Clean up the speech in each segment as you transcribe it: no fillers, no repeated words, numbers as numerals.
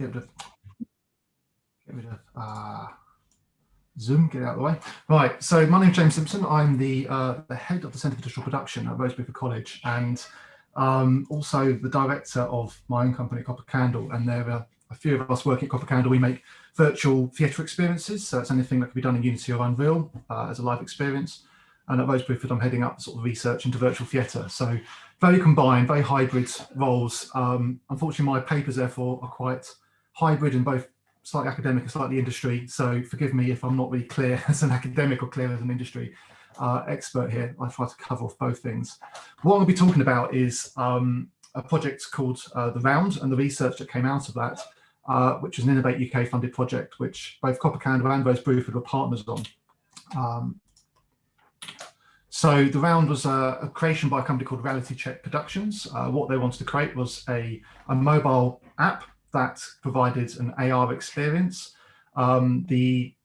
rid of Zoom, get it out of the way. Right, so my name's James Simpson. I'm the head of the Centre for Digital Production at Rosebery College, and also the director of my own company, Copper Candle. And there are a few of us working at Copper Candle. We make virtual theatre experiences, so it's anything that can be done in Unity or Unreal as a live experience. And at Rosebery, I'm heading up sort of research into virtual theatre. So very combined, very hybrid roles. Unfortunately, my papers therefore are quite hybrid in both slightly academic and slightly industry. So forgive me if I'm not really clear as an academic or clear as an industry expert here. I try to cover off both things. What I'm going to be talking about is a project called The Round and the research that came out of that, which is an Innovate UK funded project, which both Copper Candle and Rosebery were partners on. So The Round was a creation by a company called Reality Check Productions. What they wanted to create was a mobile app that provided an AR experience. The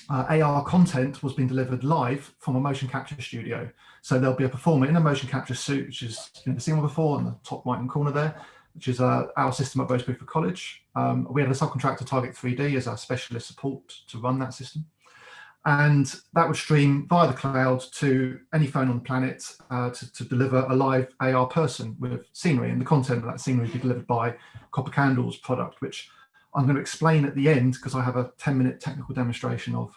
AR content was being delivered live from a motion capture studio. So there'll be a performer in a motion capture suit, which is you've never seen one before, in the top right hand corner there, which is our system at Rosebery College. We had a subcontractor, Target 3D, as our specialist support to run that system. And that would stream via the cloud to any phone on the planet to deliver a live AR person with scenery, and the content of that scenery would be delivered by Copper Candle's product, which I'm going to explain at the end because I have a 10-minute technical demonstration of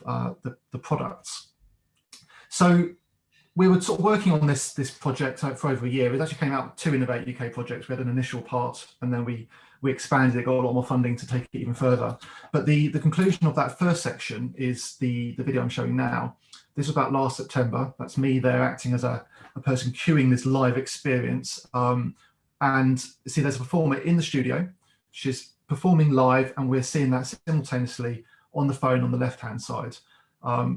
the products. So we were sort of working on this project for over a year. It actually came out with 2 Innovate UK projects. We had an initial part, and then we expanded it, got a lot more funding to take it even further. But the conclusion of that first section is the video I'm showing now. This was about last September. That's me there acting as a person queuing this live experience. And see, there's a performer in the studio. She's performing live, and we're seeing that simultaneously on the phone on the left-hand side.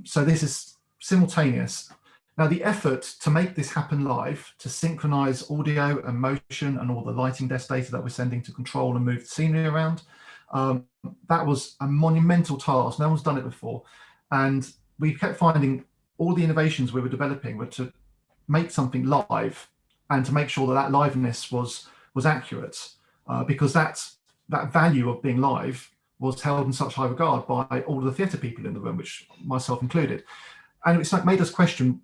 So this is simultaneous. Now, the effort to make this happen live, to synchronize audio and motion and all the lighting desk data that we're sending to control and move the scenery around, that was a monumental task. No one's done it before. And we kept finding all the innovations we were developing were to make something live and to make sure that that liveness was accurate, because that value of being live was held in such high regard by all of the theatre people in the room, which myself included. And it's like made us question,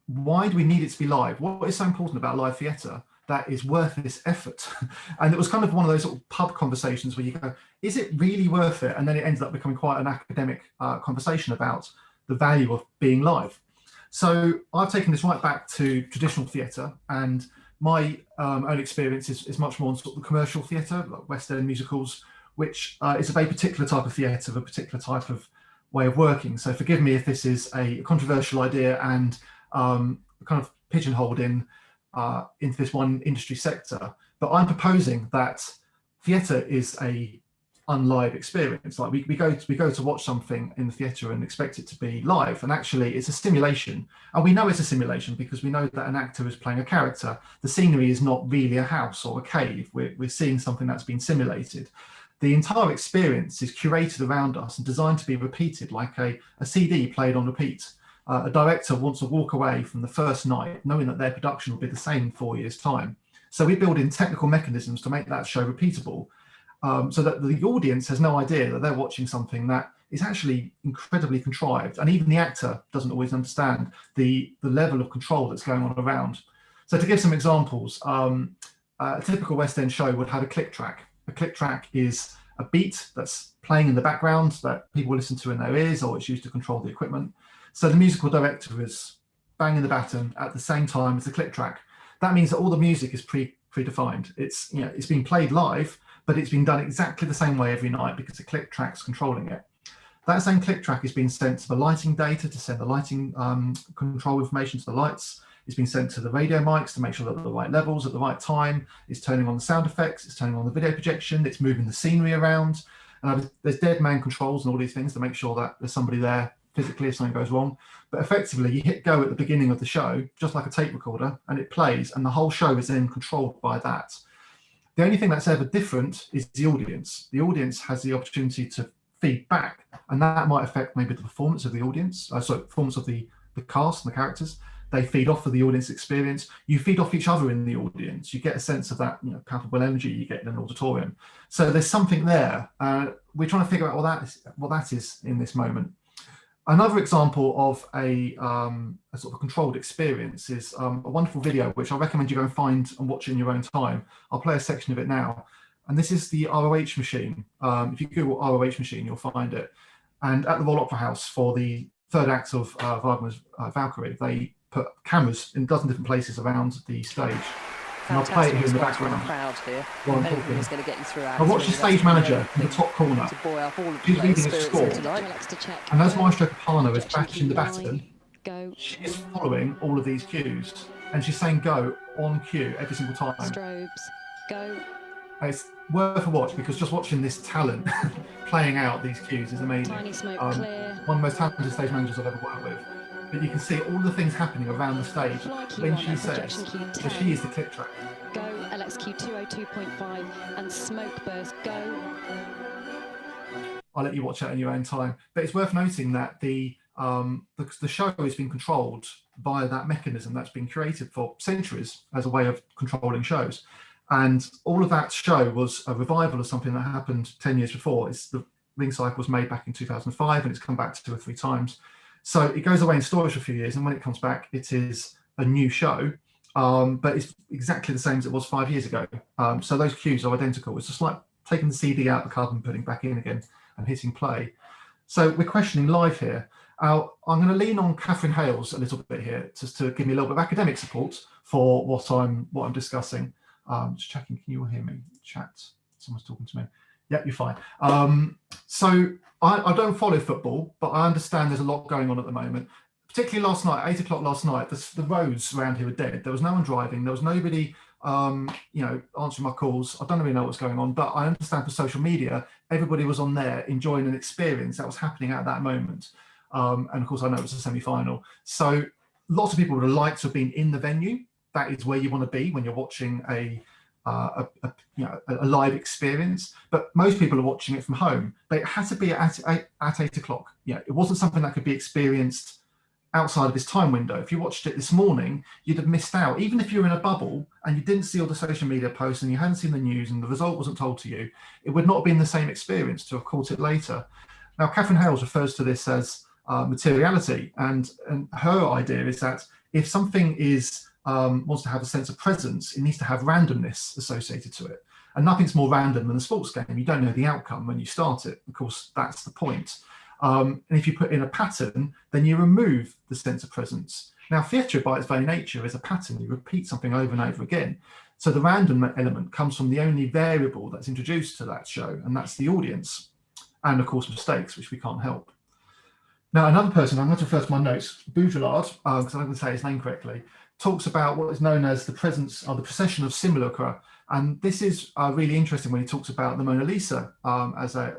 why do we need it to be live? What is so important about live theatre that is worth this effort? And it was kind of one of those sort of pub conversations where you go, is it really worth it? And then it ends up becoming quite an academic conversation about the value of being live. So I've taken this right back to traditional theatre, and my own experience is much more on sort of the commercial theatre, like West End musicals, which is a very particular type of theatre, a particular type of way of working. So forgive me if this is a controversial idea and kind of pigeonholed into this one industry sector, but I'm proposing that theatre is a unlive experience. Like we go to watch something in the theatre and expect it to be live, and actually it's a simulation. And we know it's a simulation because we know that an actor is playing a character. The scenery is not really a house or a cave. We're seeing something that's been simulated. The entire experience is curated around us and designed to be repeated like a CD played on repeat. A director wants to walk away from the first night knowing that their production will be the same in 4 years' time. So we build in technical mechanisms to make that show repeatable, so that the audience has no idea that they're watching something that is actually incredibly contrived. And even the actor doesn't always understand the level of control that's going on around. So to give some examples, a typical West End show would have a click track. A click track is a beat that's playing in the background that people listen to in their ears, or it's used to control the equipment. So the musical director is banging the baton at the same time as the click track. That means that all the music is predefined. It's being played live, but it's being done exactly the same way every night because the click track's controlling it. That same click track is being sent to the lighting data to send the lighting control information to the lights. It's being sent to the radio mics to make sure that they're the right levels at the right time. It's turning on the sound effects. It's turning on the video projection. It's moving the scenery around. And there's dead man controls and all these things to make sure that there's somebody there physically if something goes wrong. But effectively, you hit go at the beginning of the show, just like a tape recorder, and it plays, and the whole show is then controlled by that. The only thing that's ever different is the audience. The audience has the opportunity to feed back, and that might affect maybe the performance of the audience, performance of the cast and the characters. They feed off of the audience experience. You feed off each other in the audience. You get a sense of that, palpable energy you get in an auditorium. So there's something there. We're trying to figure out what that is in this moment. Another example of a sort of controlled experience is a wonderful video, which I recommend you go and find and watch in your own time. I'll play a section of it now. And this is the ROH machine. If you Google ROH machine, you'll find it. And at the Royal Opera House, for the third act of Wagner's Valkyrie, they put cameras in a dozen different places around the stage. And I'll play it here in the background while I'm talking. I watch the stage manager in the top corner. She's reading a score. And as Maestro Capano is batching the baton, she's following all of these cues. And she's saying go on cue every single time. Strobes, go. It's worth a watch, because just watching this talent playing out these cues is amazing. Tiny smoke clear. One of the most talented stage managers I've ever worked with. But you can see all the things happening around the stage when she says, so she is the click track. Go, LXQ 202.5 and smoke burst, go. I'll let you watch that in your own time. But it's worth noting that the show has been controlled by that mechanism that's been created for centuries as a way of controlling shows. And all of that show was a revival of something that happened 10 years before. The Ring Cycle was made back in 2005, and it's come back 2 or 3 times. So it goes away in storage for a few years, and when it comes back, it is a new show, but it's exactly the same as it was 5 years ago. So those cues are identical. It's just like taking the CD out of the card and putting it back in again and hitting play. So we're questioning live here. I'm going to lean on Catherine Hales a little bit here, just to give me a little bit of academic support for what I'm discussing. Just checking, can you all hear me? Chat, someone's talking to me. Yep, you're fine. So I don't follow football, but I understand there's a lot going on at the moment. Particularly last night, 8 o'clock last night, the roads around here were dead. There was no one driving. There was nobody, answering my calls. I don't really know what's going on, but I understand for social media, everybody was on there enjoying an experience that was happening at that moment. And of course, I know it was a semi-final. So lots of people would have liked to have been in the venue. That is where you want to be when you're watching a live experience, but most people are watching it from home. But it had to be at 8 o'clock. It wasn't something that could be experienced outside of this time window. If you watched it this morning, you'd have missed out. Even if you were in a bubble and you didn't see all the social media posts and you hadn't seen the news and the result wasn't told to you, it would not have been the same experience to have caught it later. Now, Catherine Hales refers to this as materiality, and her idea is that if something wants to have a sense of presence, it needs to have randomness associated to it. And nothing's more random than a sports game. You don't know the outcome when you start it. Of course, that's the point. And if you put in a pattern, then you remove the sense of presence. Now, theatre by its very nature is a pattern. You repeat something over and over again. So the random element comes from the only variable that's introduced to that show, and that's the audience. And of course, mistakes, which we can't help. Now, another person, I'm going to refer to my notes, Baudrillard, because I'm going to say his name correctly, talks about what is known as the presence or the procession of Simulacra. And this is really interesting when he talks about the Mona Lisa as a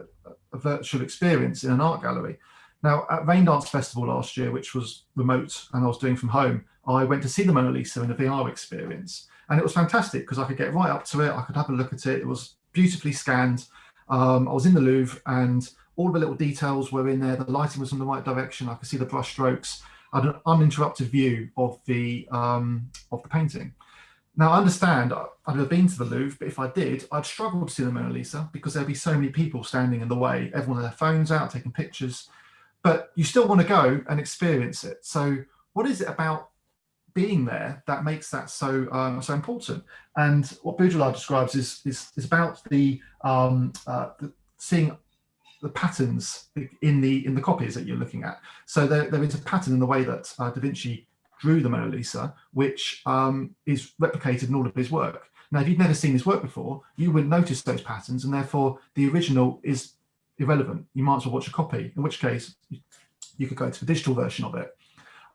virtual experience in an art gallery. Now, at Rain Dance Festival last year, which was remote and I was doing from home, I went to see the Mona Lisa in a VR experience. And it was fantastic because I could get right up to it. I could have a look at it. It was beautifully scanned. I was in the Louvre and all the little details were in there. The lighting was in the right direction. I could see the brush strokes. I had an uninterrupted view of the painting. Now, I understand I've never been to the Louvre, but if I did, I'd struggle to see the Mona Lisa because there'd be so many people standing in the way, everyone with their phones out, taking pictures. But you still want to go and experience it. So what is it about being there that makes that so important? And what Baudrillard describes is about the seeing the patterns in the copies that you're looking at. So there is a pattern in the way that Da Vinci drew the Mona Lisa, which is replicated in all of his work. Now, if you've never seen his work before, you wouldn't notice those patterns, and therefore the original is irrelevant. You might as well watch a copy, in which case you could go to the digital version of it.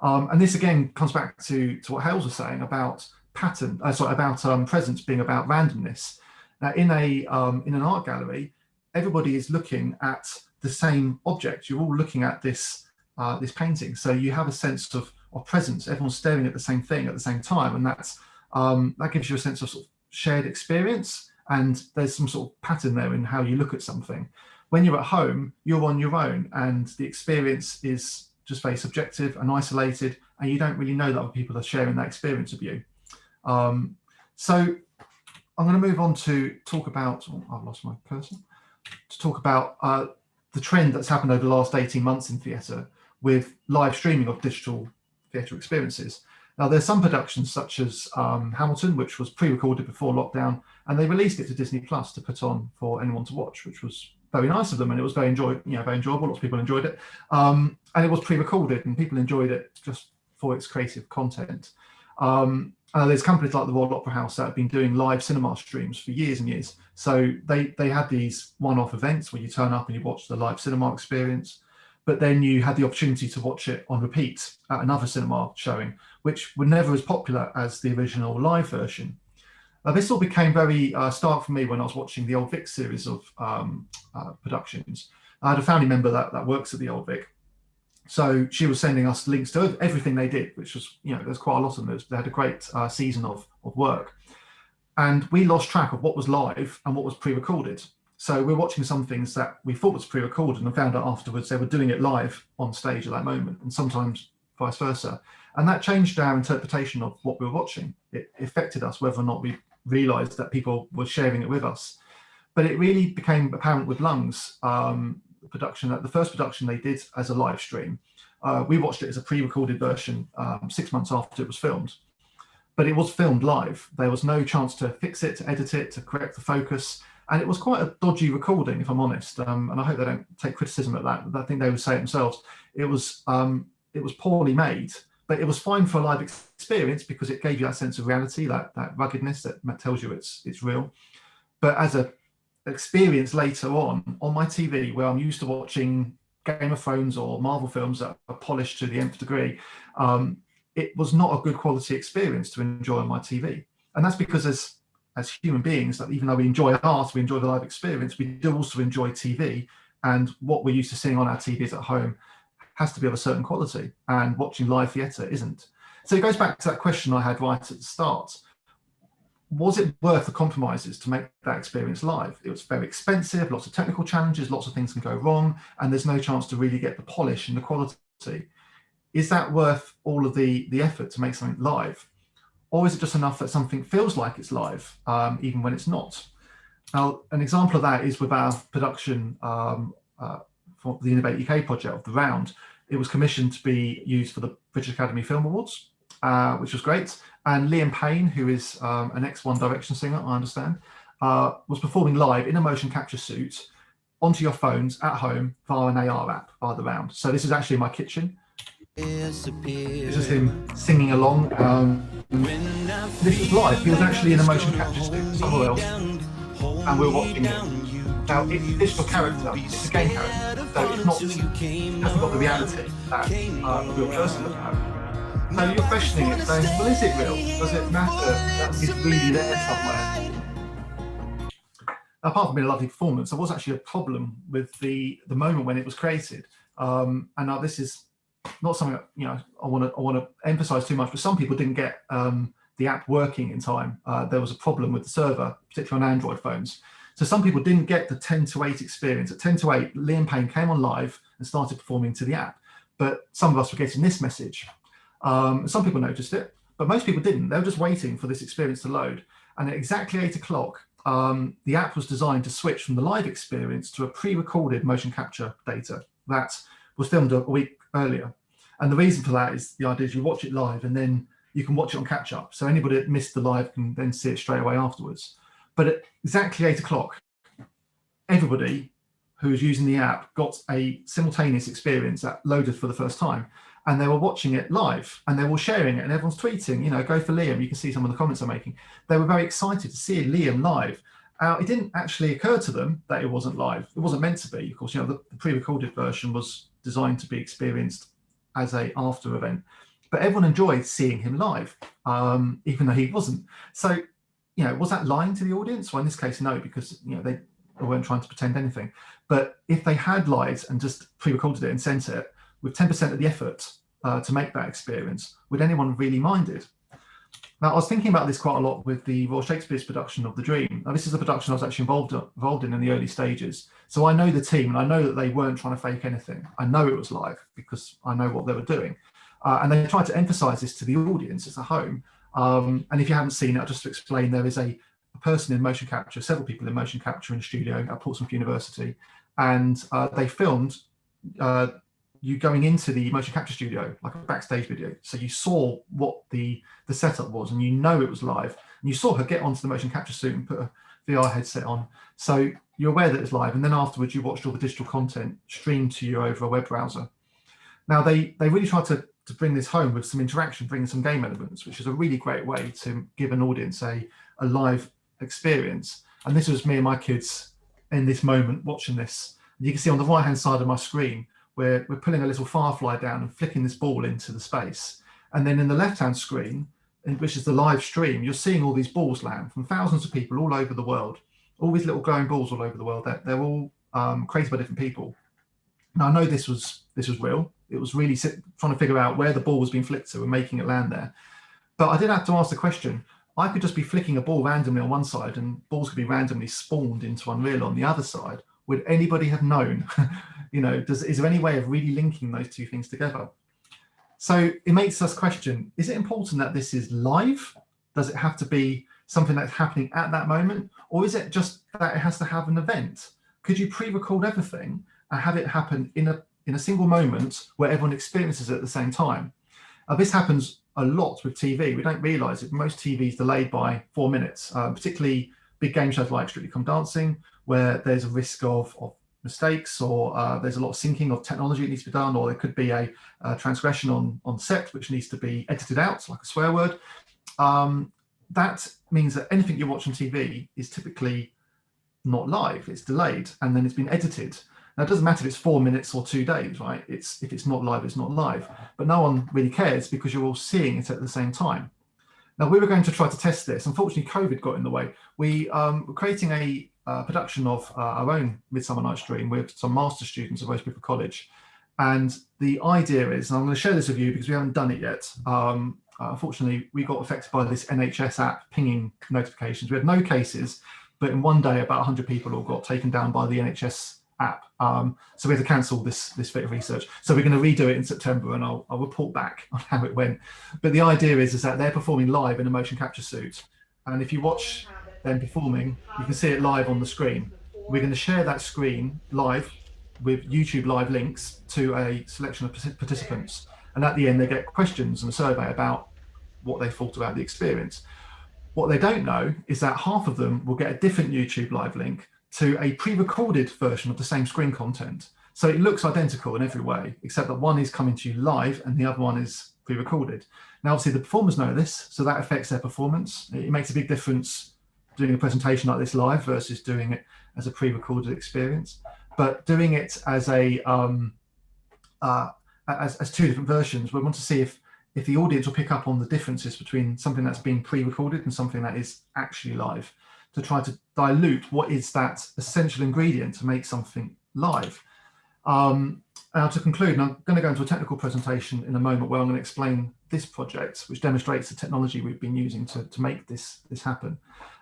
And this again comes back to what Hales was saying about presence being about randomness. Now, in an art gallery, everybody is looking at the same object. You're all looking at this painting, so you have a sense of presence. Everyone's staring at the same thing at the same time, and that gives you a sense of, sort of shared experience. And there's some sort of pattern there in how you look at something. When you're at home, you're on your own, and the experience is just very subjective and isolated, and you don't really know that other people are sharing that experience of you. So I'm going to move on to talk about, I've lost my cursor, to talk about the trend that's happened over the last 18 months in theatre with live streaming of digital theatre experiences. Now, there's some productions such as Hamilton, which was pre-recorded before lockdown, and they released it to Disney Plus to put on for anyone to watch, which was very nice of them, and it was very enjoyable. Lots of people enjoyed it, and it was pre-recorded, and people enjoyed it just for its creative content. There's companies like the Royal Opera House that have been doing live cinema streams for years and years. So they had these one-off events where you turn up and you watch the live cinema experience, but then you had the opportunity to watch it on repeat at another cinema showing, which were never as popular as the original live version. This all became very stark for me when I was watching the Old Vic series of productions. I had a family member that works at the Old Vic. So she was sending us links to everything they did, which was, there's quite a lot of them. They had a great season of work. And we lost track of what was live and what was pre-recorded. So we're watching some things that we thought was pre-recorded and found out afterwards they were doing it live on stage at that moment, and sometimes vice versa. And that changed our interpretation of what we were watching. It affected us whether or not we realized that people were sharing it with us. But it really became apparent with Lungs, the first production they did as a live stream. We watched it as a pre-recorded version 6 months after it was filmed, but it was filmed live. There was no chance to fix it, to edit it, to correct the focus, and it was quite a dodgy recording, if I'm honest. And I hope they don't take criticism at that. I think they would say it themselves. It was poorly made, but it was fine for a live experience because it gave you that sense of reality, that ruggedness that tells you it's real. But as a experience later on my TV, where I'm used to watching Game of Thrones or Marvel films that are polished to the nth degree, it was not a good quality experience to enjoy on my TV. And that's because as human beings, that even though we enjoy art, we enjoy the live experience, we do also enjoy TV, and what we're used to seeing on our TVs at home has to be of a certain quality, and watching live theatre isn't. So it goes back to that question I had right at the start. Was it worth the compromises to make that experience live? It was very expensive, lots of technical challenges, lots of things can go wrong, and there's no chance to really get the polish and the quality. Is that worth all of the effort to make something live? Or is it just enough that something feels like it's live, even when it's not? Now, an example of that is with our production for the Innovate UK project of The Round. It was commissioned to be used for the British Academy Film Awards, which was great. And Liam Payne, who is an ex-One Direction singer, I understand, was performing live in a motion capture suit onto your phones at home via an AR app, via The Round. So this is actually my kitchen. This is him singing along. This was live. He was actually in a motion capture suit somewhere else, and we were watching it. Now, it's a digital character, it's a game character, so it hasn't got the reality that a real person would have. So you're questioning it, saying, well, is it real? Does it matter that it's really there somewhere? Apart from being a lovely performance, there was actually a problem with the moment when it was created. And now this is not something that, I want to emphasize too much, but some people didn't get the app working in time. There was a problem with the server, particularly on Android phones. So some people didn't get the 10 to 8 experience. At 10 to 8, Liam Payne came on live and started performing to the app. But some of us were getting this message. Some people noticed it, but most people didn't. They were just waiting for this experience to load. And at exactly 8 o'clock, the app was designed to switch from the live experience to a pre-recorded motion capture data that was filmed a week earlier. And the reason for that is the idea is you watch it live and then you can watch it on catch up. So anybody that missed the live can then see it straight away afterwards. But at exactly 8 o'clock, everybody who's using the app got a simultaneous experience that loaded for the first time. And they were watching it live and they were sharing it and everyone's tweeting, go for Liam. You can see some of the comments I'm making. They were very excited to see Liam live. It didn't actually occur to them that it wasn't live. It wasn't meant to be. Of course, the pre-recorded version was designed to be experienced as a after event, but everyone enjoyed seeing him live, even though he wasn't. So, was that lying to the audience? Well, in this case, no, because, they weren't trying to pretend anything. But if they had lied and just pre-recorded it and sent it with 10% of the effort to make that experience, would anyone really minded? Now, I was thinking about this quite a lot with the Royal Shakespeare's production of The Dream. Now, this is a production I was actually involved in the early stages. So I know the team and I know that they weren't trying to fake anything. I know it was live because I know what they were doing. And they tried to emphasize this to the audience at home. And if you haven't seen it, just to explain, there is a person in motion capture, several people in motion capture in a studio at Portsmouth University, and they filmed you going into the motion capture studio, like a backstage video. So you saw what the setup was, and you know it was live. And you saw her get onto the motion capture suit and put a VR headset on. So you're aware that it's live. And then afterwards, you watched all the digital content streamed to you over a web browser. Now, they really tried to bring this home with some interaction, bring some game elements, which is a really great way to give an audience a live experience. And this was me and my kids in this moment watching this. And you can see on the right-hand side of my screen, we're pulling a little firefly down and flicking this ball into the space. And then in the left-hand screen, which is the live stream, you're seeing all these balls land from thousands of people all over the world, all these little glowing balls all over the world. They're all created by different people. Now, I know this was real. It was really trying to figure out where the ball was being flicked to and making it land there. But I did have to ask the question, I could just be flicking a ball randomly on one side and balls could be randomly spawned into Unreal on the other side. Would anybody have known? Is there any way of really linking those two things together? So it makes us question, is it important that this is live? Does it have to be something that's happening at that moment? Or is it just that it has to have an event? Could you pre-record everything and have it happen in a single moment where everyone experiences it at the same time? This happens a lot with TV. We don't realize it. Most TV is delayed by 4 minutes, particularly big game shows like Strictly Come Dancing, where there's a risk of mistakes, or there's a lot of syncing of technology that needs to be done, or there could be a transgression on set which needs to be edited out, like a swear word. That means that anything you watch on TV is typically not live. It's delayed and then it's been edited. Now, it doesn't matter if it's 4 minutes or 2 days, right? If it's not live, it's not live. But no one really cares because you're all seeing it at the same time. Now, we were going to try to test this. Unfortunately, COVID got in the way. We were creating a production of our own Midsummer Night's Dream with some master students at Rosebery College. And the idea is, and I'm going to share this with you because we haven't done it yet. Unfortunately, we got affected by this NHS app pinging notifications. We had no cases, but in one day, about 100 people all got taken down by the NHS app. So we had to cancel this bit of research. So we're going to redo it in September, and I'll report back on how it went. But the idea is that they're performing live in a motion capture suit. And if you watch them performing, you can see it live on the screen. We're going to share that screen live with YouTube live links to a selection of participants. And at the end, they get questions and a survey about what they thought about the experience. What they don't know is that half of them will get a different YouTube live link to a pre-recorded version of the same screen content. So it looks identical in every way, except that one is coming to you live and the other one is pre-recorded. Now, obviously, the performers know this, so that affects their performance. It makes a big difference doing a presentation like this live versus doing it as a pre-recorded experience. But doing it as as two different versions, we want to see if the audience will pick up on the differences between something that's been pre-recorded and something that is actually live, to try to dilute what is that essential ingredient to make something live. Now, to conclude, and I'm going to go into a technical presentation in a moment where I'm going to explain this project, which demonstrates the technology we've been using to make this happen.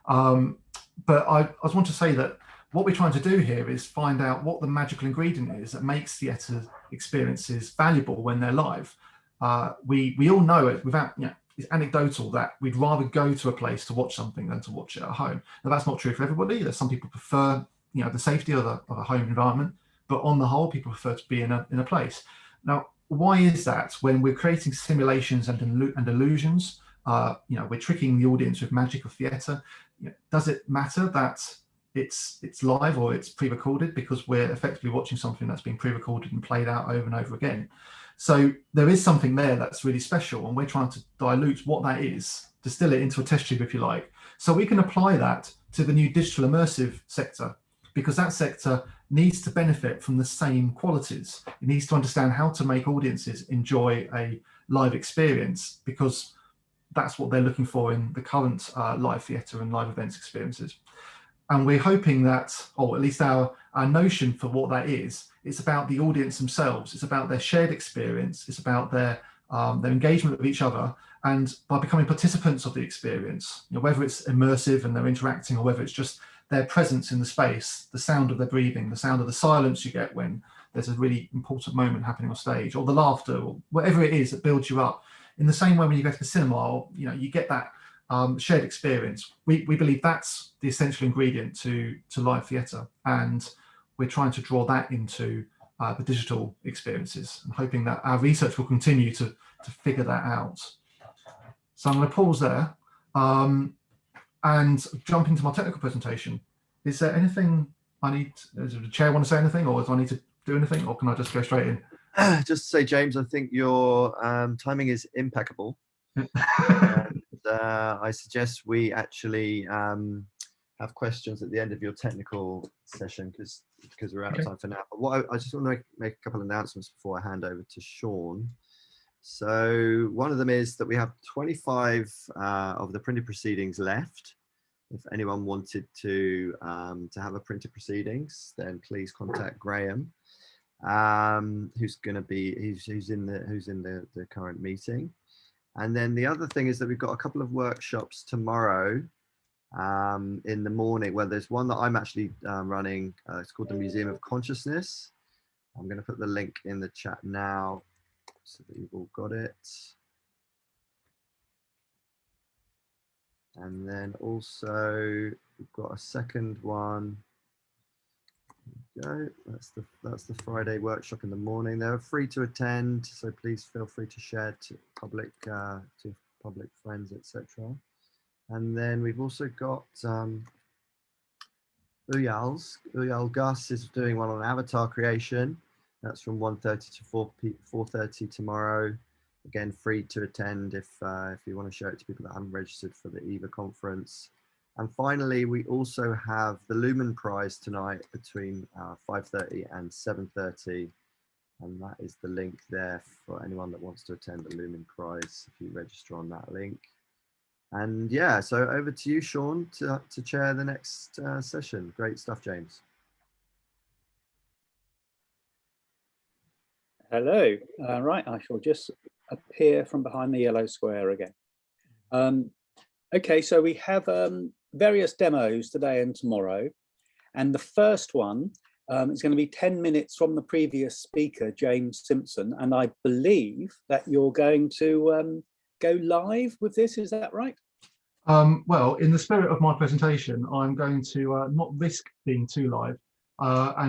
But I just want to say that what we're trying to do here is find out what the magical ingredient is that makes theatre experiences valuable when they're live. We all know it without, it's anecdotal that we'd rather go to a place to watch something than to watch it at home. Now, that's not true for everybody. There's some people prefer, the safety of a home environment, but on the whole, people prefer to be in a place. Now, why is that? When we're creating simulations and illusions, we're tricking the audience with magic of theatre. Does it matter that it's live or it's pre-recorded, because we're effectively watching something that's been pre-recorded and played out over and over again? So there is something there that's really special, and we're trying to dilute what that is, distill it into a test tube, if you like, so we can apply that to the new digital immersive sector, because that sector needs to benefit from the same qualities. It needs to understand how to make audiences enjoy a live experience, because that's what they're looking for in the current live theatre and live events experiences. And we're hoping that, or at least our notion for what that is, it's about the audience themselves. It's about their shared experience. It's about their engagement with each other. And by becoming participants of the experience, whether it's immersive and they're interacting, or whether it's just their presence in the space, the sound of their breathing, the sound of the silence you get when there's a really important moment happening on stage, or the laughter, or whatever it is that builds you up. In the same way when you go to the cinema, or, you get that shared experience. We believe that's the essential ingredient to live theatre, and we're trying to draw that into the digital experiences, and hoping that our research will continue to figure that out. So I'm going to pause there and jump into my technical presentation. Is there anything does the chair want to say anything, or do I need to do anything, or can I just go straight in? Just to say, James, I think your timing is impeccable. And, I suggest we actually have questions at the end of your technical session, because we're out of time for now. But what I just want to make a couple of announcements before I hand over to Sean. So one of them is that we have 25 of the printed proceedings left. If anyone wanted to have a printed proceedings, then please contact Graham, who's in the current meeting. And then the other thing is that we've got a couple of workshops tomorrow in the morning. Well, there's one that I'm actually running. It's called the Museum of Consciousness. I'm going to put the link in the chat now so that you've all got it. And then also we've got a second one. There we go. That's the Friday workshop in the morning. They're free to attend, so please feel free to share to public friends, etc. And then we've also got Uyal Gus is doing one on avatar creation. That's from 1:30 to 4:30 tomorrow. Again, free to attend if you want to show it to people that haven't registered for the EVA conference. And finally, we also have the Lumen Prize tonight between 5:30 and 7:30. And that is the link there for anyone that wants to attend the Lumen Prize if you register on that link. And yeah, so over to you, Sean, to chair the next session. Great stuff, James. Hello. Right, I shall just appear from behind the yellow square again. Okay, so we have various demos today and tomorrow. And the first one is going to be 10 minutes from the previous speaker, James Simpson. And I believe that you're going to go live with this, is that right? Well, in the spirit of my presentation, I'm going to not risk being too live. And